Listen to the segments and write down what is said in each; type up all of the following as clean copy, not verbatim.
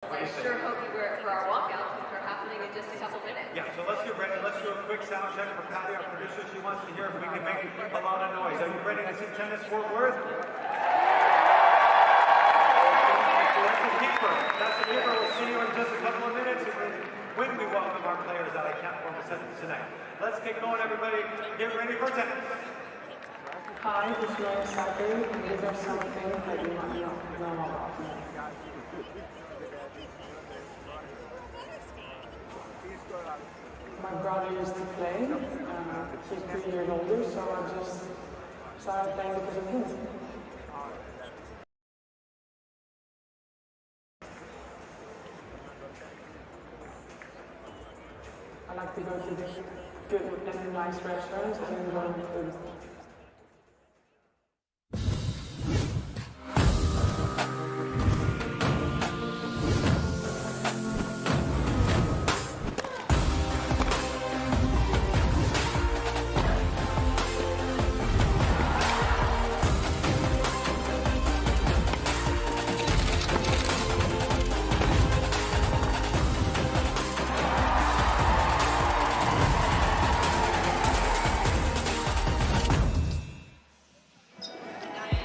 I sure hope you were for our walkouts, which are happening in just a couple minutes. Yeah, so let's get ready. Let's do a quick sound check for Patty, our producer. She wants to hear if we can make a lot of noise. Are you ready to see tennis Fort Worth? That's the keeper. That's the keeper. We'll see you in just a couple of minutes when we welcome our players out of Camp Formal Sentence tonight. Let's get going, everybody. Get ready for tennis. Hi, this is Sakkari, and these are some things that you might not know about me. My brother used to play. He's 3 years older, so I just started playing because of him. I like to go to good and nice restaurants and enjoy food.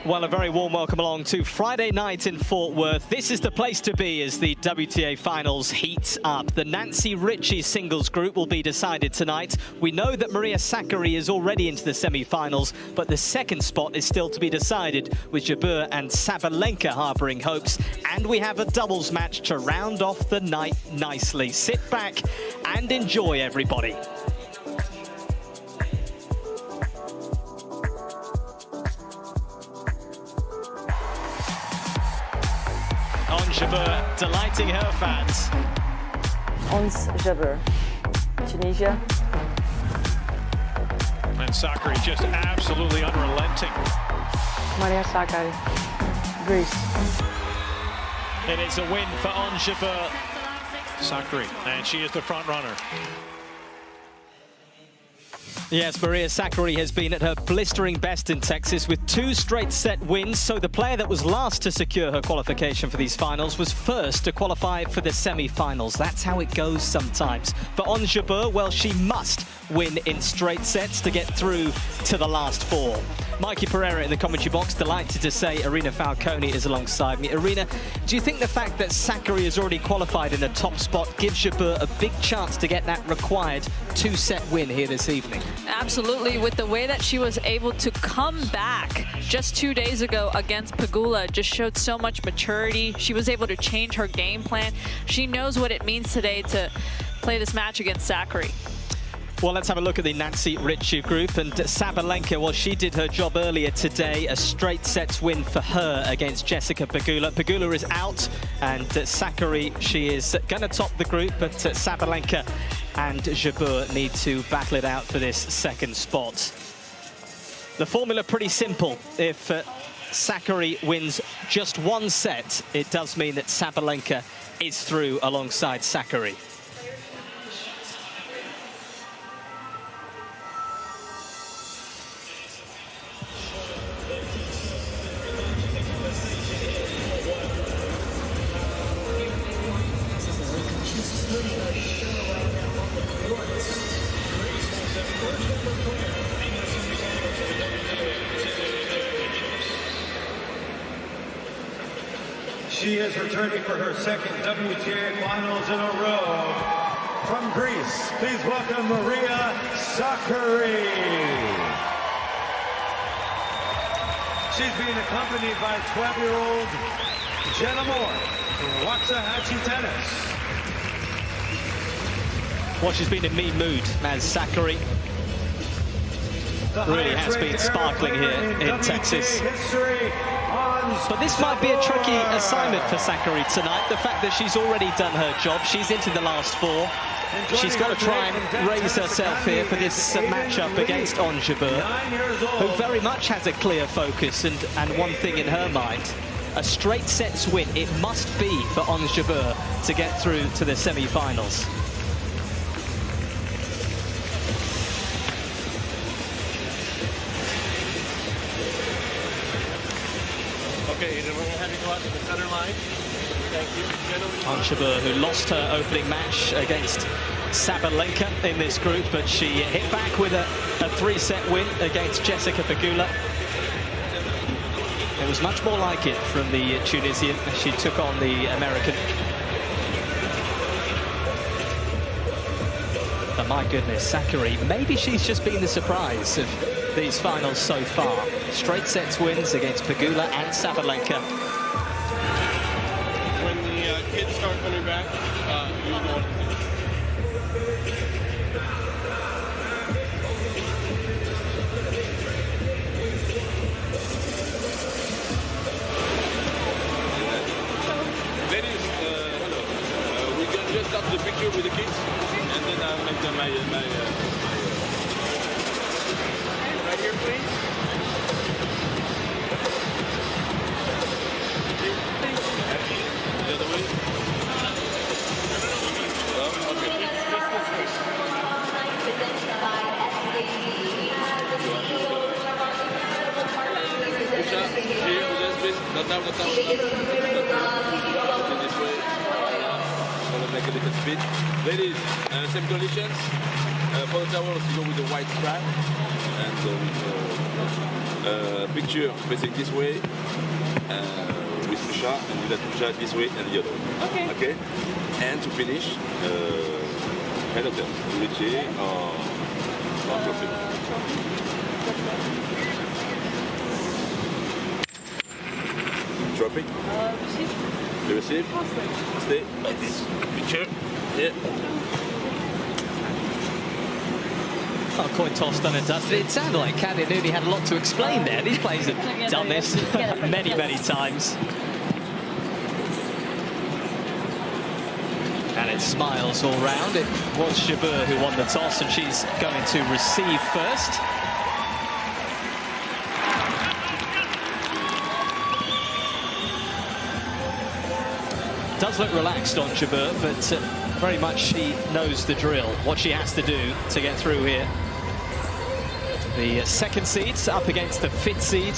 Well, a very warm welcome along to Friday night in Fort Worth. This is the place to be as the WTA Finals heats up. The Nancy Ritchie singles group will be decided tonight. We know that Maria Sakkari is already into the semi-finals, but the second spot is still to be decided, with Jabeur and Sabalenka harbouring hopes. And we have a doubles match to round off the night nicely. Sit back and enjoy, everybody. Jabeur delighting her fans. Ons Jabeur, Tunisia. And Sakkari just absolutely unrelenting. Maria Sakkari, Greece. And it's a win for Ons Jabeur. Sakkari, and she is the front runner. Yes, Maria Sakkari has been at her blistering best in Texas with 2 straight set wins. So the player that was last to secure her qualification for these finals was first to qualify for the semi-finals. That's how it goes sometimes. For Ons Jabeur, well, she must win in straight sets to get through to the last 4. Mikey Pereira in the commentary box, delighted to say Irina Falconi is alongside me. Irina, do you think the fact that Sakkari has already qualified in a top spot gives Jabeur a big chance to get that required 2-set win here this evening? Absolutely, with the way that she was able to come back just 2 days ago against Pegula, just showed so much maturity. She was able to change her game plan. She knows what it means today to play this match against Sakkari. Well, let's have a look at the Nancy Ritchie group. And Sabalenka, well, she did her job earlier today. A straight sets win for her against Jessica Pegula. Pegula is out, and Sakkari, she is going to top the group, but Sabalenka and Jabeur need to battle it out for this second spot. The formula pretty simple. If Sakkari wins just 1 set, it does mean that Sabalenka is through alongside Sakkari. She is returning for her second WTA Finals in a row. From Greece, please welcome Maria Sakkari. She's being accompanied by 12-year-old Jenna Moore from Waxahachie Tennis. Well, she's been in mean mood as Sakkari really has been sparkling here in Texas. But this might be a tricky assignment for Sakkari tonight. The fact that she's already done her job, she's into the last 4. She's got to try and raise herself here for this matchup against Ons Jabeur, who very much has a clear focus and one thing in her mind. A straight sets win, it must be for Ons Jabeur to get through to the semi-finals. Okay, then we're going to have you go out to the center line. Ons Jabeur, who lost her opening match against Sabalenka in this group, but she hit back with a 3-set win against Jessica Pegula. It was much more like it from the Tunisian as she took on the American. But my goodness, Sakkari, maybe she's just been the surprise of these finals so far. Straight sets wins against Pegula and Sabalenka. When the kids start coming back, you know what to do. Ladies, hello. We can just have the picture with the kids, and then I'll make them my right here, please. The other way. Oh, okay. Pusha, here, just please. Not down, not down, not down. This way. Gonna make a little speed. Ladies, same conditions. For the towels, you go with the white strap. And with picture facing this way. With Pusha, and with that Pusha this way and the other way. Okay. Okay? And to finish, head of them. WTA or trophy. Trophy? Receive. You receive? Stay like this. Picture. Yeah. Oh, coin toss done and dusted. It sounded like Candy Nooney had a lot to explain there. These players have done this many, many times. And it smiles all round. It was Jabeur who won the toss, and she's going to receive first. Does look relaxed on Jabeur, but very much she knows the drill, what she has to do to get through here. The second seed's up against the 5th seed.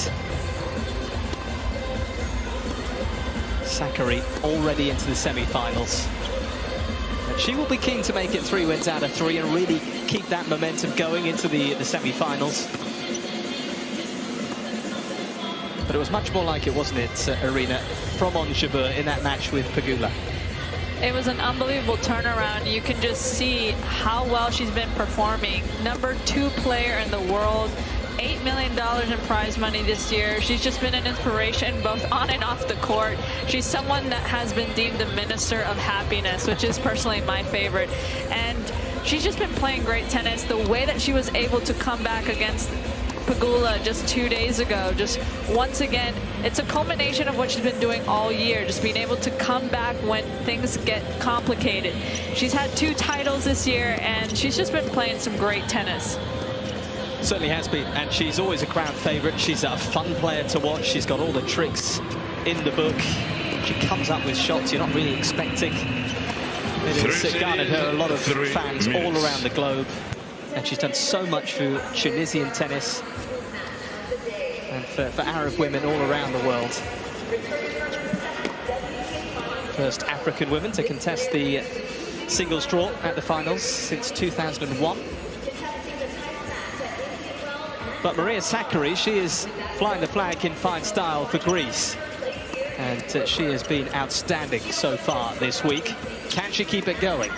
Sakkari already into the semi-finals. And she will be keen to make it 3 wins out of 3 and really keep that momentum going into the semi-finals. But it was much more like it, wasn't it, Arena, from Ons Jabeur in that match with Pegula? It was an unbelievable turnaround. You can just see how well she's been performing. #2 player in the world, $8 million in prize money this year. She's just been an inspiration both on and off the court. She's someone that has been deemed the minister of happiness, which is personally my favorite. And she's just been playing great tennis. The way that she was able to come back against Pegula just 2 days ago, just once again, it's a culmination of what she's been doing all year, just being able to come back when things get complicated. She's had 2 titles this year, and she's just been playing some great tennis. Certainly has been, and she's always a crowd favourite. She's a fun player to watch. She's got all the tricks in the book. She comes up with shots you're not really expecting. It's garnered her a lot of fans all around the globe. And she's done so much for Tunisian tennis and for Arab women all around the world. First African women to contest the singles draw at the finals since 2001. But Maria Sakkari, she is flying the flag in fine style for Greece. And she has been outstanding so far this week. Can she keep it going?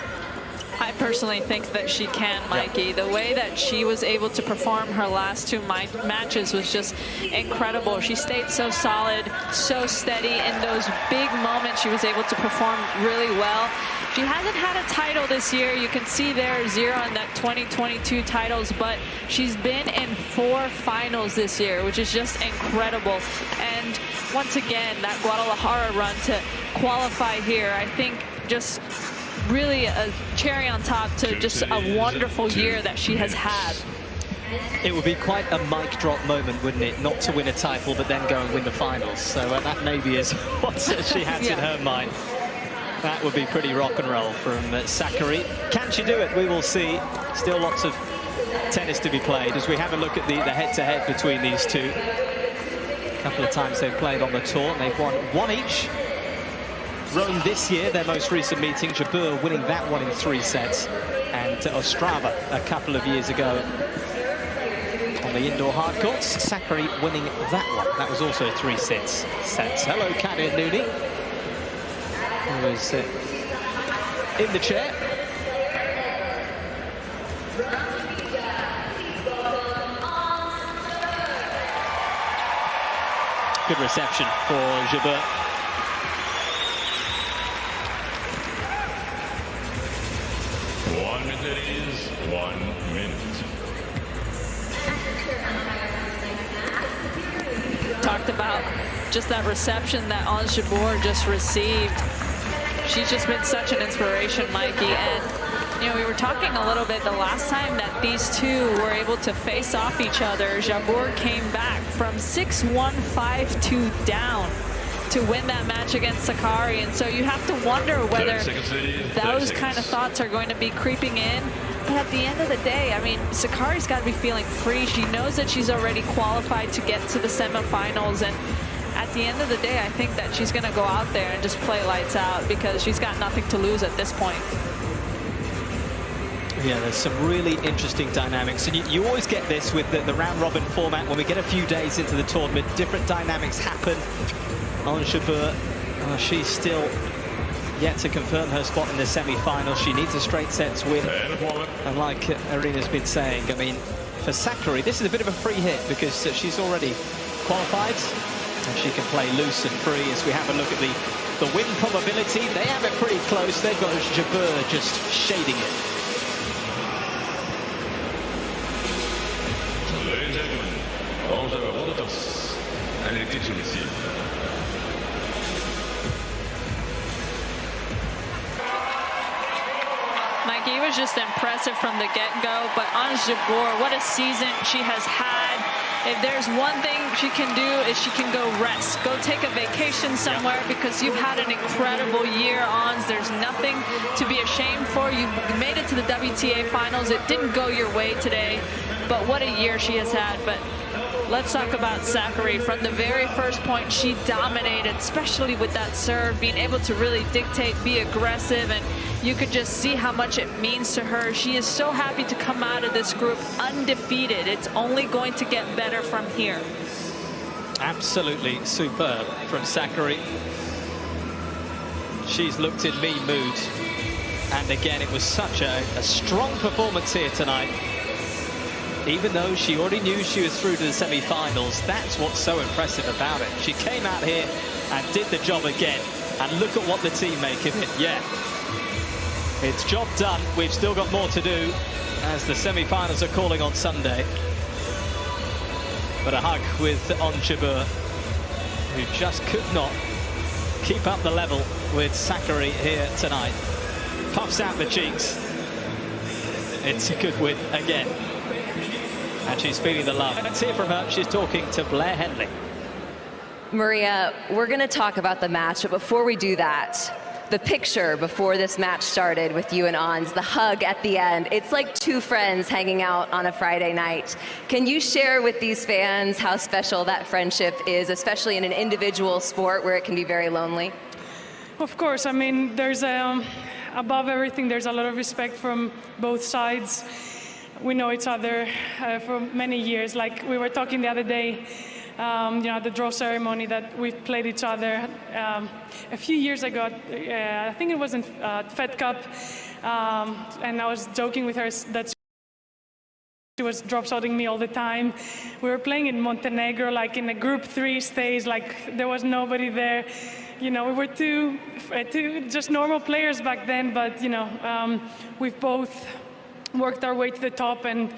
I personally think that she can, Mikey. Yeah. The way that she was able to perform her last 2 matches was just incredible. She stayed so solid, so steady. In those big moments, she was able to perform really well. She hasn't had a title this year. You can see there 0 in that 2022 titles, but she's been in 4 finals this year, which is just incredible. And once again, that Guadalajara run to qualify here, I think just really a cherry on top to just a wonderful year that she has had. It would be quite a mic drop moment, wouldn't it? Not to win a title, but then go and win the finals. So that maybe is what she has in her mind. That would be pretty rock and roll from Sakkari. Can she do it? We will see. Still lots of tennis to be played as we have a look at the head-to-head between these two. A couple of times they've played on the tour, and they've won 1 each. Rome this year, their most recent meeting, Jabeur winning that one in 3 sets, and Ostrava a couple of years ago on the indoor hard courts. Sakkari winning that one. That was also 3 sets. Hello, Kadir Nooni, who is in the chair. Good reception for Jabeur. It is 1 minute. Talked about just that reception that Ons Jabeur just received. She's just been such an inspiration, Mikey. And, you know, we were talking a little bit the last time that these two were able to face off each other. Jabeur came back from 6-1, 5-2 down to win that match against Sakkari, and so you have to wonder whether those kind of thoughts are going to be creeping in. But at the end of the day, I mean, Sakkari's got to be feeling free. She knows that she's already qualified to get to the semifinals, and at the end of the day, I think that she's going to go out there and just play lights out because she's got nothing to lose at this point. Yeah, there's some really interesting dynamics, and you always get this with the round-robin format. When we get a few days into the tournament, different dynamics happen. Ons Jabeur, she's still yet to confirm her spot in the semi-final. She needs a straight sets win. And like Arena's been saying, I mean, for Sakkari, this is a bit of a free hit because she's already qualified and she can play loose and free. As we have a look at the win probability, they have it pretty close. They've got Jabeur just shading it. Ladies and gentlemen, Ons Jabeur and it is received. Mikey, it was just impressive from the get-go, but Ons Jabeur, what a season she has had. If there's one thing she can do is she can go rest, go take a vacation somewhere because you've had an incredible year, Ons. There's nothing to be ashamed for. You made it to the WTA Finals. It didn't go your way today, but what a year she has had. But let's talk about Sakkari. From the very first point, she dominated, especially with that serve, being able to really dictate, be aggressive, and you could just see how much it means to her. She is so happy to come out of this group undefeated. It's only going to get better from here. Absolutely superb from Sakkari. She's looked in mean mood. And again, it was such a strong performance here tonight. Even though she already knew she was through to the semi-finals, that's what's so impressive about it. She came out here and did the job again. And look at what the team make of it. Yeah. It's job done. We've still got more to do as the semi-finals are calling on Sunday. But a hug with Ons Jabeur, who just could not keep up the level with Sakkari here tonight. Puffs out the cheeks. It's a good win again. And she's feeling the love. Let's hear from her. She's talking to Blair Henley. Maria, we're going to talk about the match, but before we do that, the picture before this match started with you and Ons, the hug at the end, it's like two friends hanging out on a Friday night. Can you share with these fans how special that friendship is, especially in an individual sport where it can be very lonely? Of course, I mean, there's above everything, there's a lot of respect from both sides. We know each other for many years. Like we were talking the other day, you know, the draw ceremony that we played each other a few years ago. I think it was in Fed Cup, and I was joking with her that she was drop shotting me all the time. We were playing in Montenegro, like in a group 3 stage, like there was nobody there. You know, we were two just normal players back then, but you know, we've both worked our way to the top, and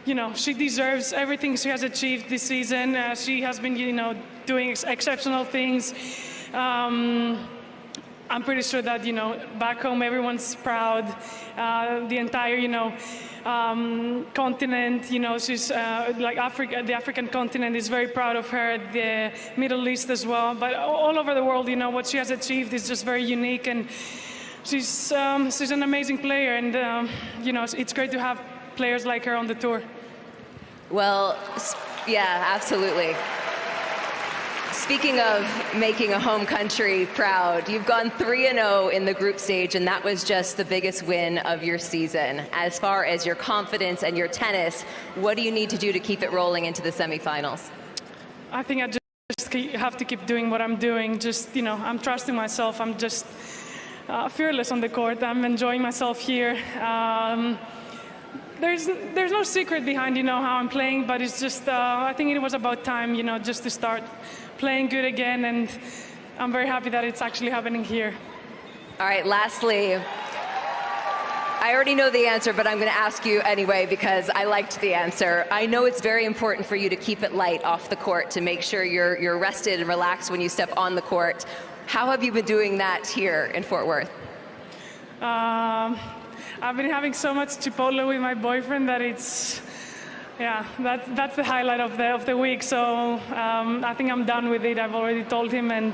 you know, she deserves everything she has achieved this season. She has been, you know, doing exceptional things. I'm pretty sure that, you know, back home everyone's proud. The entire, you know, continent, you know, she's like Africa, the African continent is very proud of her, the Middle East as well. But all over the world, you know, what she has achieved is just very unique, and she's an amazing player, and you know, it's great to have players like her on the tour. Well, yeah, absolutely. Speaking of making a home country proud, you've gone 3-0 in the group stage, and that was just the biggest win of your season. As far as your confidence and your tennis, what do you need to do to keep it rolling into the semifinals? I think I just have to keep doing what I'm doing. Just, you know, I'm trusting myself. I'm just fearless on the court. I'm enjoying myself here. There's no secret behind, you know, how I'm playing, but it's just, I think it was about time, you know, just to start playing good again, and I'm very happy that it's actually happening here. All right, lastly, I already know the answer, but I'm going to ask you anyway because I liked the answer. I know it's very important for you to keep it light off the court to make sure you're rested and relaxed when you step on the court. How have you been doing that here in Fort Worth? I've been having so much Chipotle with my boyfriend that it's, yeah, that's the highlight of the week. So I think I'm done with it. I've already told him, and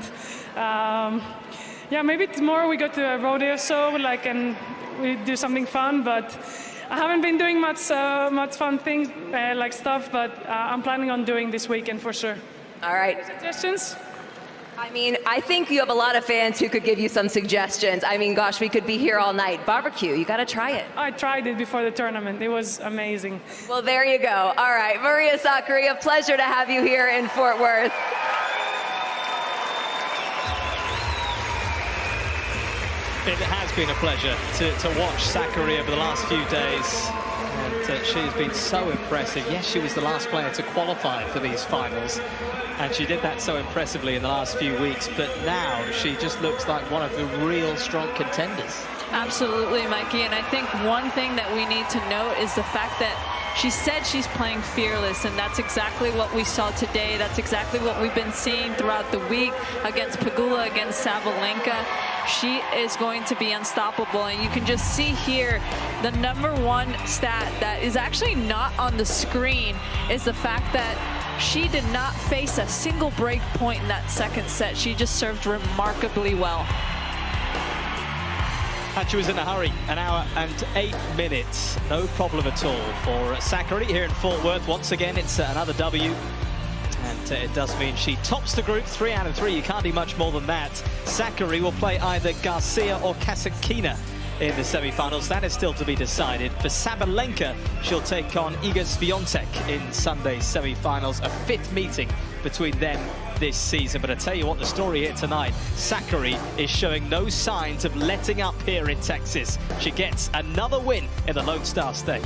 yeah, maybe tomorrow we go to a rodeo show, like, and we do something fun. But I haven't been doing much fun things like stuff. But I'm planning on doing this weekend for sure. All right. Suggestions? I mean, I think you have a lot of fans who could give you some suggestions. I mean, gosh, we could be here all night. Barbecue, you got to try it. I tried it before the tournament. It was amazing. Well, there you go. All right, Maria Sakkari, a pleasure to have you here in Fort Worth. It has been a pleasure to watch Sakkari over the last few days. And she has been so impressive. Yes, she was the last player to qualify for these finals, and she did that so impressively in the last few weeks, but now she just looks like one of the real strong contenders. Absolutely, Mikey, and I think one thing that we need to note is the fact that she said she's playing fearless, and that's exactly what we saw today. That's exactly what we've been seeing throughout the week against Pegula, against Sabalenka. She is going to be unstoppable, and you can just see here the #1 stat that is actually not on the screen is the fact that she did not face a single break point in that second set. She just served remarkably well. And she was in a hurry, 1 hour and 8 minutes. No problem at all for Sakkari here in Fort Worth. Once again, it's another W. And it does mean she tops the group 3 out of 3. You can't do much more than that. Sakkari will play either Garcia or Kasatkina in the semi-finals. That is still to be decided. For Sabalenka, she'll take on Iga Swiatek in Sunday's semi-finals, a 5th meeting between them this season. But I tell you what, the story here tonight, Sakkari is showing no signs of letting up here in Texas. She gets another win in the Lone Star State.